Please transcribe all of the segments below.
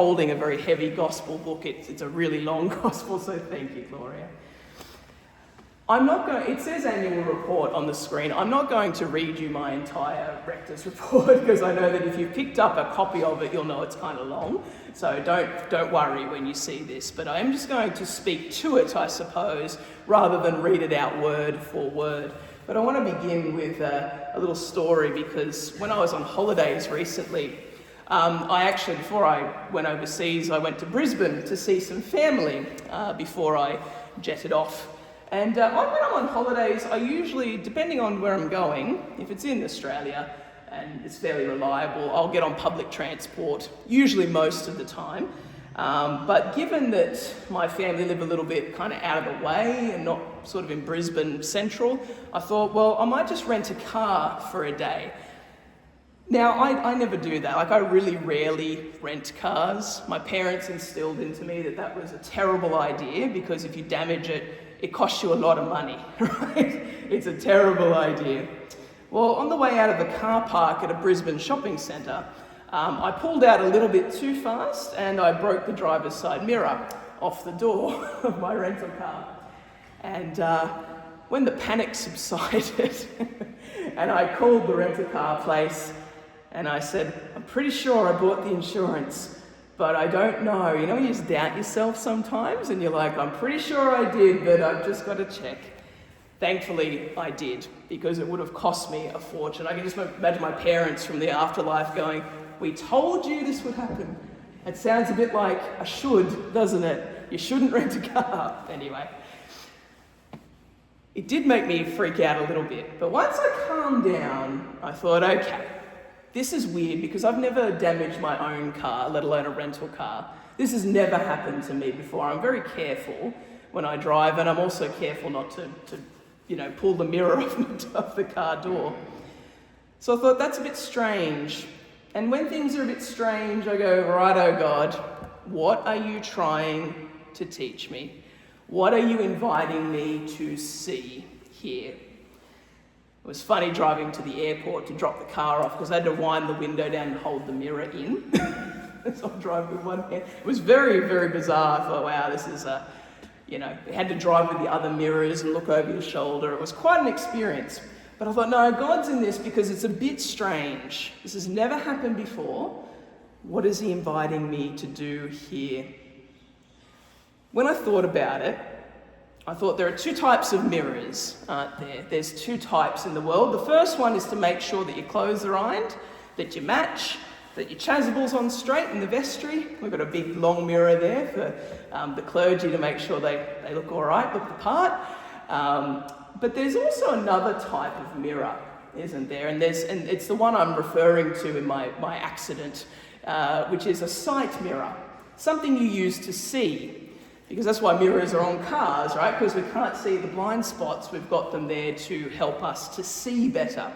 holding a very heavy gospel book. It's a really long gospel, so thank you, Gloria. It says annual report on the screen. I'm not going to read you my entire rector's report because I know that if you picked up a copy of it, you'll know it's kind of long. So don't worry when you see this. But I am just going to speak to it, I suppose, rather than read it out word for word. But I want to begin with a little story because when I was on holidays recently, before I went overseas, I went to Brisbane to see some family before I jetted off. And when I'm on holidays, I usually, depending on where I'm going, if it's in Australia and it's fairly reliable, I'll get on public transport, usually most of the time. But given that my family live a little bit kind of out of the way and not sort of in Brisbane Central, I thought, well, I might just rent a car for a day. Now, I never do that. I really rarely rent cars. My parents instilled into me that was a terrible idea because if you damage it, it costs you a lot of money, right? It's a terrible idea. Well, on the way out of the car park at a Brisbane shopping centre, I pulled out a little bit too fast and I broke the driver's side mirror off the door of my rental car. And when the panic subsided and I called the rental car place and I said, I'm pretty sure I bought the insurance, but I don't know. You know, you just doubt yourself sometimes and you're like, I'm pretty sure I did, but I've just got to check. Thankfully, I did, because it would have cost me a fortune. I can just imagine my parents from the afterlife going, we told you this would happen. It sounds a bit like a should, doesn't it? You shouldn't rent a car. Anyway, it did make me freak out a little bit. But once I calmed down, I thought, okay, this is weird because I've never damaged my own car, let alone a rental car. This has never happened to me before. I'm very careful when I drive, and I'm also careful not to pull the mirror off the car door. So I thought, that's a bit strange. And when things are a bit strange, I go, righto, God, what are you trying to teach me? What are you inviting me to see here? It was funny driving to the airport to drop the car off because I had to wind the window down and hold the mirror in. So I drive with one hand. It was very, very bizarre. I thought, wow, this is you had to drive with the other mirrors and look over your shoulder. It was quite an experience. But I thought, no, God's in this because it's a bit strange. This has never happened before. What is he inviting me to do here? When I thought about it, I thought there are two types of mirrors, aren't there? There's two types in the world. The first one is to make sure that your clothes are ironed, that you match, that your chasubles on straight in the vestry. We've got a big long mirror there for the clergy to make sure they look all right, look the part. But there's also another type of mirror, isn't there? And it's the one I'm referring to in my accident, which is a sight mirror, something you use to see. Because that's why mirrors are on cars, right? Because we can't see the blind spots, we've got them there to help us to see better.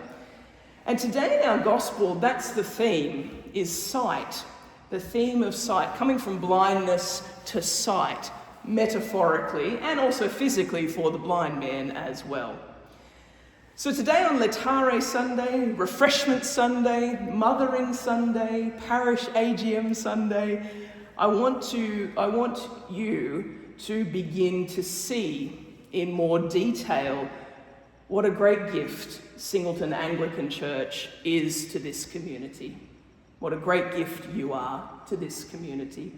And today in our gospel, that's the theme, is sight. The theme of sight, coming from blindness to sight, metaphorically and also physically for the blind man as well. So today on Letare Sunday, Refreshment Sunday, Mothering Sunday, Parish AGM Sunday, I want you to begin to see in more detail what a great gift Singleton Anglican Church is to this community. What a great gift you are to this community.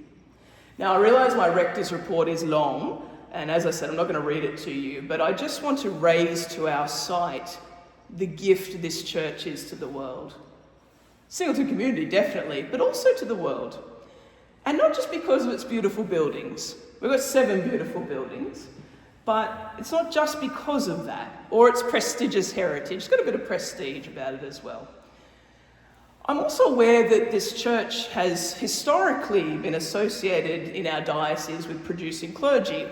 Now, I realise my rector's report is long, and as I said, I'm not going to read it to you, but I just want to raise to our sight the gift this church is to the world. Singleton community, definitely, but also to the world. And not just because of its beautiful buildings. We've got 7 beautiful buildings, but it's not just because of that, or its prestigious heritage. It's got a bit of prestige about it as well. I'm also aware that this church has historically been associated in our diocese with producing clergy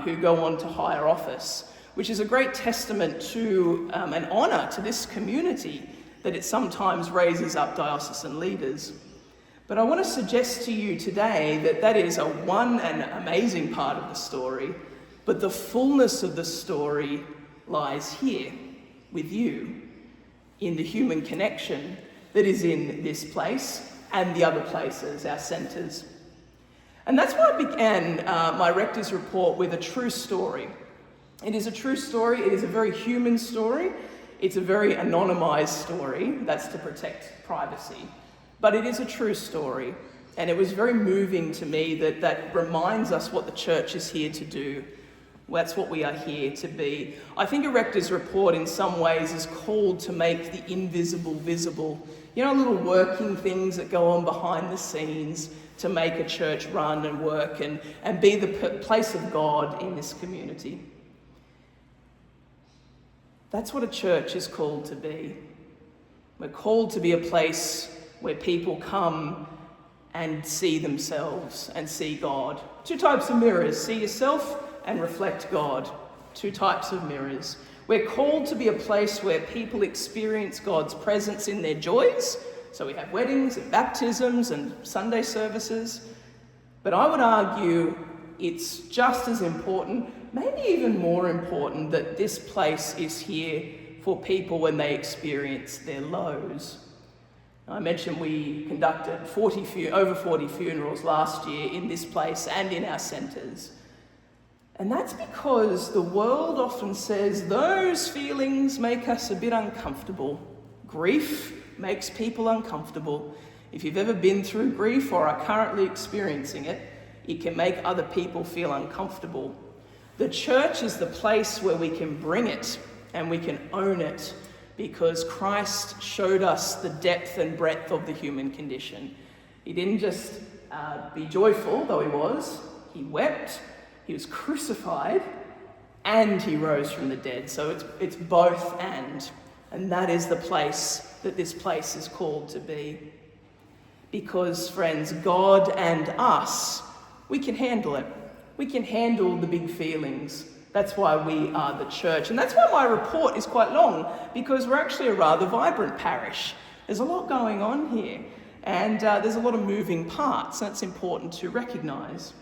who go on to higher office, which is a great testament to an honour to this community that it sometimes raises up diocesan leaders. But I want to suggest to you today that is one and amazing part of the story, but the fullness of the story lies here with you, in the human connection that is in this place and the other places, our centres And that's why I began my rector's report with a true story. It is a true story. It is a very human story. It's a very anonymised story. That's to protect privacy. But it is a true story. And it was very moving to me that reminds us what the church is here to do. That's what we are here to be. I think a rector's report in some ways is called to make the invisible visible. You know, little working things that go on behind the scenes to make a church run and work and be the place of God in this community. That's what a church is called to be. We're called to be a place where people come and see themselves and see God. Two types of mirrors: see yourself and reflect God. Two types of mirrors. We're called to be a place where people experience God's presence in their joys. So we have weddings and baptisms and Sunday services. But I would argue it's just as important, maybe even more important, that this place is here for people when they experience their lows. I mentioned we conducted over 40 funerals last year in this place and in our centres. And that's because the world often says those feelings make us a bit uncomfortable. Grief makes people uncomfortable. If you've ever been through grief or are currently experiencing it, it can make other people feel uncomfortable. The church is the place where we can bring it and we can own it, because Christ showed us the depth and breadth of the human condition. He didn't just be joyful, though he was. He wept, he was crucified, and he rose from the dead. So it's both and that is the place that this place is called to be. Because, friends, God and us, we can handle it. We can handle the big feelings. That's why we are the church. And that's why my report is quite long, because we're actually a rather vibrant parish. There's a lot going on here, and there's a lot of moving parts, and it's important to recognise.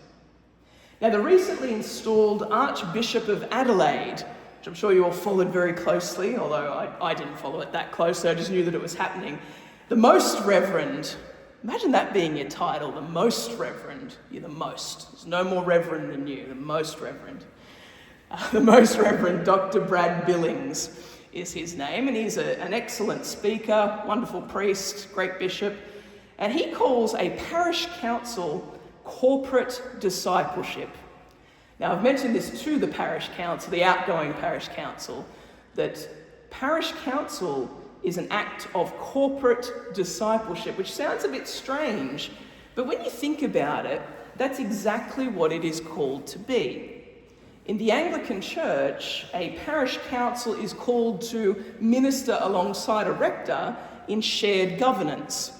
Now, the recently installed Archbishop of Adelaide, which I'm sure you all followed very closely, although I didn't follow it that closely, I just knew that it was happening. The Most Reverend, imagine that being your title, the Most Reverend. You're the most. There's no more reverend than you, the Most Reverend. The Most Reverend Dr. Brad Billings is his name, and he's an excellent speaker, wonderful priest, great bishop, and he calls a parish council corporate discipleship. Now, I've mentioned this to the parish council, the outgoing parish council, that parish council is an act of corporate discipleship, which sounds a bit strange, but when you think about it, that's exactly what it is called to be. In the Anglican Church, a parish council is called to minister alongside a rector in shared governance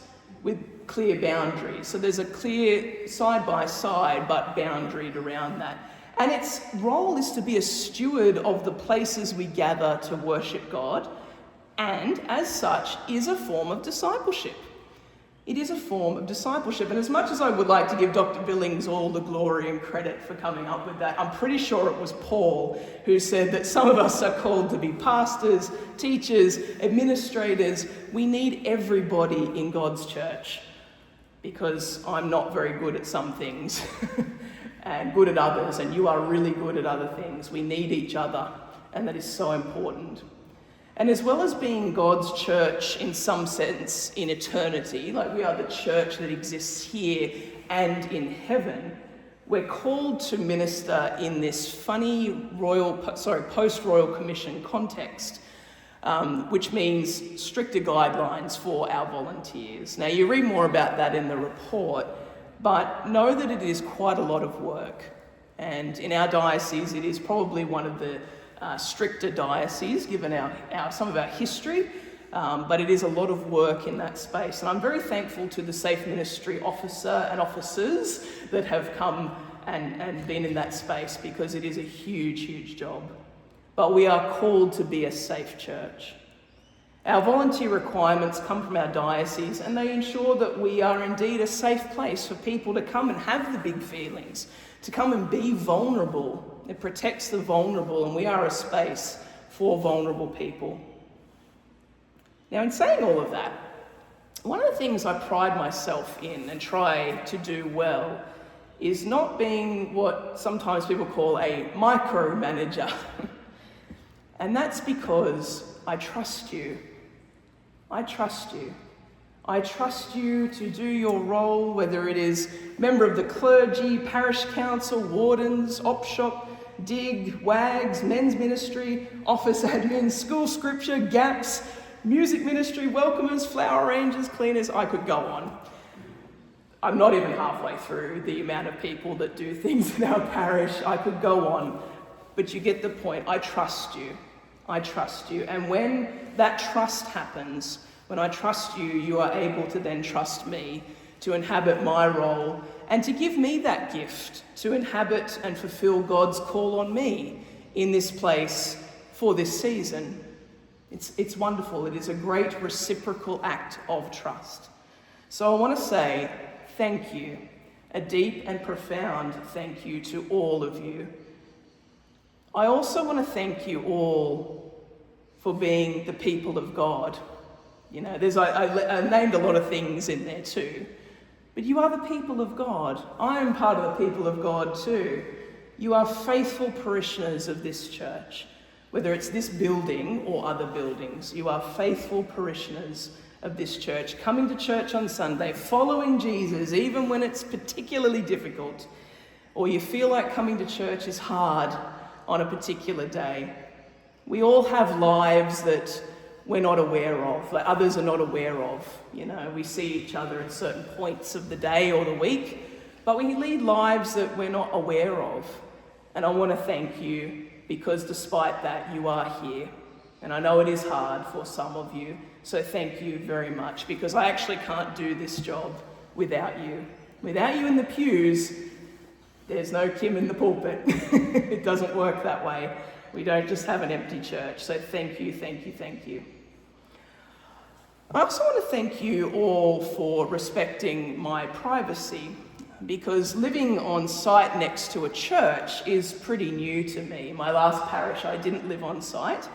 with clear boundaries. So there's a clear side-by-side but boundaried around that. And its role is to be a steward of the places we gather to worship God, and as such is a form of discipleship. It is a form of discipleship, and as much as I would like to give Dr. Billings all the glory and credit for coming up with that, I'm pretty sure it was Paul who said that some of us are called to be pastors, teachers, administrators. We need everybody in God's church, because I'm not very good at some things and good at others, and you are really good at other things. We need each other, and that is so important. And as well as being God's church in some sense in eternity, like we are the church that exists here and in heaven, we're called to minister in this funny post-Royal Commission context, which means stricter guidelines for our volunteers. Now, you read more about that in the report, but know that it is quite a lot of work. And in our diocese, it is probably one of the stricter dioceses, given some of our history, but it is a lot of work in that space. And I'm very thankful to the Safe Ministry officer and officers that have come and been in that space, because it is a huge, huge job. But we are called to be a safe church. Our volunteer requirements come from our diocese, and they ensure that we are indeed a safe place for people to come and have the big feelings, to come and be vulnerable. It protects the vulnerable, and we are a space for vulnerable people. Now, in saying all of that, one of the things I pride myself in and try to do well is not being what sometimes people call a micromanager. And that's because I trust you. I trust you. I trust you to do your role, whether it is member of the clergy, parish council, wardens, op shop, dig, wags, men's ministry, office admin, school scripture, gaps, music ministry, welcomers, flower arrangers, cleaners. I could go on. I'm not even halfway through the amount of people that do things in our parish. I could go on, but you get the point. I trust you. I trust you. And when that trust happens, when I trust you, you are able to then trust me to inhabit my role and to give me that gift to inhabit and fulfill God's call on me in this place for this season. It's wonderful. It is a great reciprocal act of trust. So I want to say thank you, a deep and profound thank you to all of you. I also want to thank you all for being the people of God. You know, I named a lot of things in there too, but you are the people of God. I am part of the people of God too. You are faithful parishioners of this church, whether it's this building or other buildings. You are faithful parishioners of this church, coming to church on Sunday, following Jesus, even when it's particularly difficult, or you feel like coming to church is hard on a particular day. We all have lives that we're not aware of, that others are not aware of. You know, we see each other at certain points of the day or the week, but we lead lives that we're not aware of. And I want to thank you because despite that, you are here. And I know it is hard for some of you, so thank you very much, because I actually can't do this job without you. Without you in the pews, there's no Kim in the pulpit. It doesn't work that way. We don't just have an empty church. So thank you, thank you, thank you. I also want to thank you all for respecting my privacy, because living on site next to a church is pretty new to me. My last parish, I didn't live on site.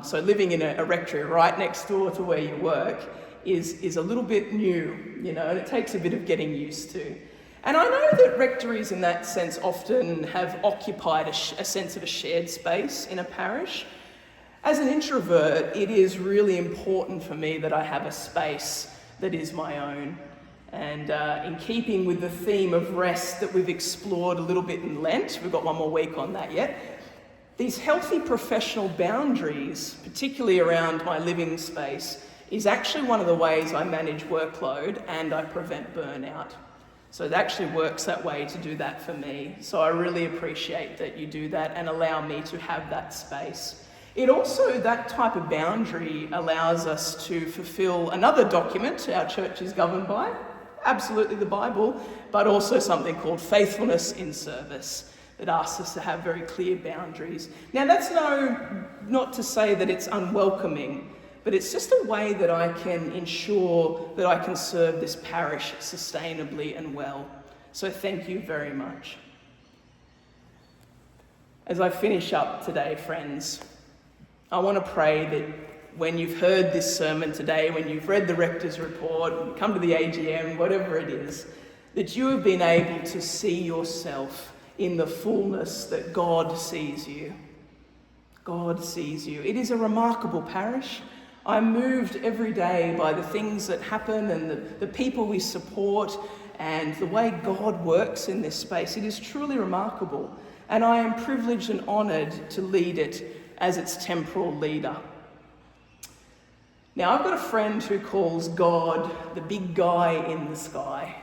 So living in a rectory right next door to where you work is a little bit new, you know, and it takes a bit of getting used to. And I know that rectories in that sense often have occupied a sense of a shared space in a parish. As an introvert, it is really important for me that I have a space that is my own. And in keeping with the theme of rest that we've explored a little bit in Lent, we've got one more week on that yet, these healthy professional boundaries, particularly around my living space, is actually one of the ways I manage workload and I prevent burnout. So it actually works that way to do that for me. So I really appreciate that you do that and allow me to have that space. It also, that type of boundary allows us to fulfill another document our church is governed by, absolutely the Bible, but also something called faithfulness in service that asks us to have very clear boundaries. Now that's not to say that it's unwelcoming, but it's just a way that I can ensure that I can serve this parish sustainably and well. So thank you very much. As I finish up today, friends, I want to pray that when you've heard this sermon today, when you've read the rector's report, when you come to the AGM, whatever it is, that you have been able to see yourself in the fullness that God sees you. God sees you. It is a remarkable parish. I'm moved every day by the things that happen and the people we support and the way God works in this space. It is truly remarkable. And I am privileged and honoured to lead it as its temporal leader. Now, I've got a friend who calls God the big guy in the sky.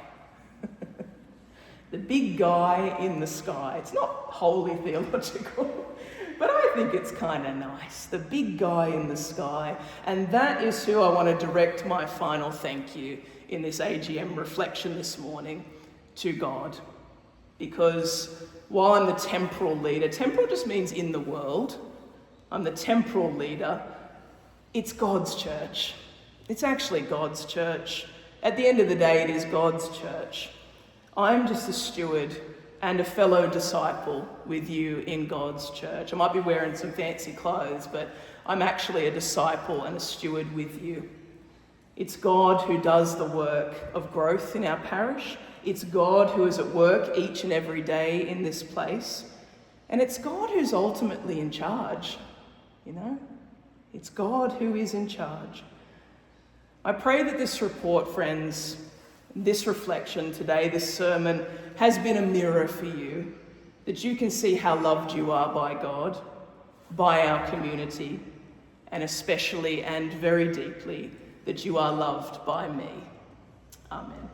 The big guy in the sky. It's not wholly theological, but I think it's kind of nice. The big guy in the sky. And that is who I want to direct my final thank you in this AGM reflection this morning, to God. Because while I'm the temporal leader, temporal just means in the world. I'm the temporal leader. It's God's church. It's actually God's church. At the end of the day, it is God's church. I'm just a steward and a fellow disciple with you in God's church. I might be wearing some fancy clothes, but I'm actually a disciple and a steward with you. It's God who does the work of growth in our parish, It's God who is at work each and every day in this place. And it's God who's ultimately in charge, you know? It's God who is in charge. I pray that this report, friends, this reflection today, this sermon, has been a mirror for you, that you can see how loved you are by God, by our community, and especially and very deeply that you are loved by me. Amen.